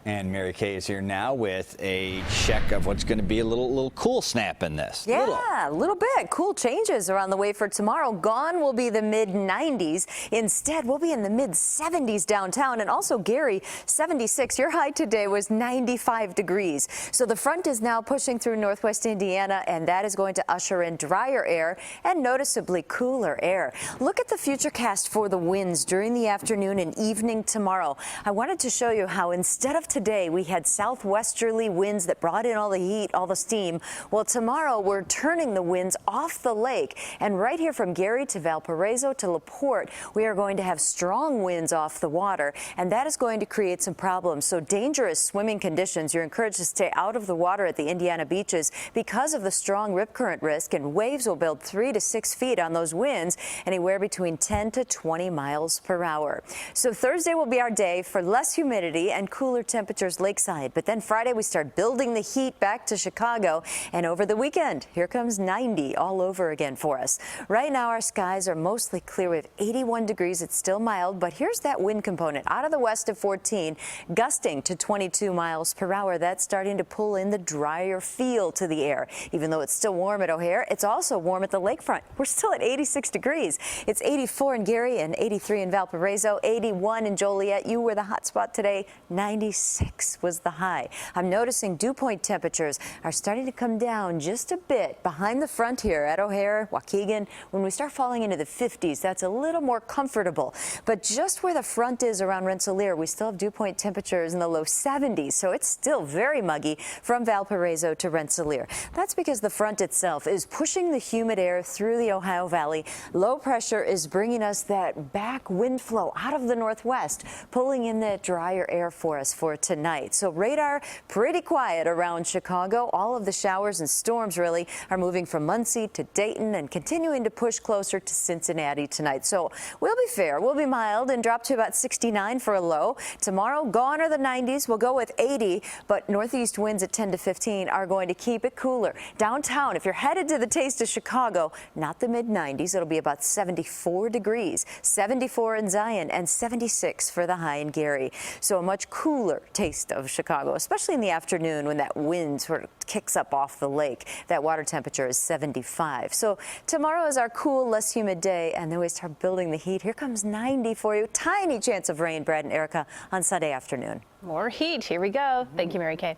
And Mary Kay is here now with a check of what's going to be a little cool snap in this. Yeah, a little bit. Cool changes are on the way for tomorrow. Gone will be the mid-90s. Instead, we'll be in the mid-70s downtown. And also, Gary, 76. Your high today was 95 degrees. So the front is now pushing through northwest Indiana, and that is going to usher in drier air and noticeably cooler air. Look at the futurecast for the winds during the afternoon and evening tomorrow. I wanted to show you how instead of today we had southwesterly winds that brought in all the heat, all the steam. Well, tomorrow we're turning the winds off the lake, and right here from Gary to Valparaiso to LaPorte, we are going to have strong winds off the water, and that is going to create some problems. So dangerous swimming conditions. You're encouraged to stay out of the water at the Indiana beaches because of the strong rip current risk, and waves will build 3 to 6 feet on those winds, anywhere between 10 to 20 miles per hour. So Thursday will be our day for less humidity and cooler temperatures lakeside. But then Friday we start building the heat back to Chicago, and over the weekend here comes 90 all over again for us. Right now our skies are mostly clear with 81 degrees. It's still mild, but here's that wind component out of the west of 14, gusting to 22 miles per hour. That's starting to pull in the drier feel to the air. Even though it's still warm at O'Hare, it's also warm at the lakefront. We're still at 86 degrees. It's 84 in Gary and 83 in Valparaiso, 81 in Joliet. You were the hot spot today. 96 was the high. I'm noticing dew point temperatures are starting to come down just a bit behind the front here at O'Hare, Waukegan. When we start falling into the 50s, that's a little more comfortable. But just where the front is around Rensselaer, we still have dew point temperatures in the low 70s, so it's still very muggy from Valparaiso to Rensselaer. That's because the front itself is pushing the humid air through the Ohio Valley. Low pressure is bringing us that back wind flow out of the northwest, pulling in that drier air for us for tonight. So radar pretty quiet around Chicago. All of the showers and storms really are moving from Muncie to Dayton and continuing to push closer to Cincinnati tonight. So we'll be fair. We'll be mild and drop to about 69 for a low. Tomorrow, gone are the 90s. We'll go with 80, but northeast winds at 10 to 15 are going to keep it cooler. Downtown, if you're headed to the taste of Chicago, not the mid-90s. It'll be about 74 degrees, 74 in Zion, and 76 for the high in Gary. So a much cooler taste of Chicago, especially in the afternoon when that wind sort of kicks up off the lake. That water temperature is 75. So tomorrow is our cool, less humid day, and then we start building the heat. Here comes 90 for you. Tiny chance of rain, Brad and Erica, on Sunday afternoon. More heat. Here we go. Thank you, Mary Kay.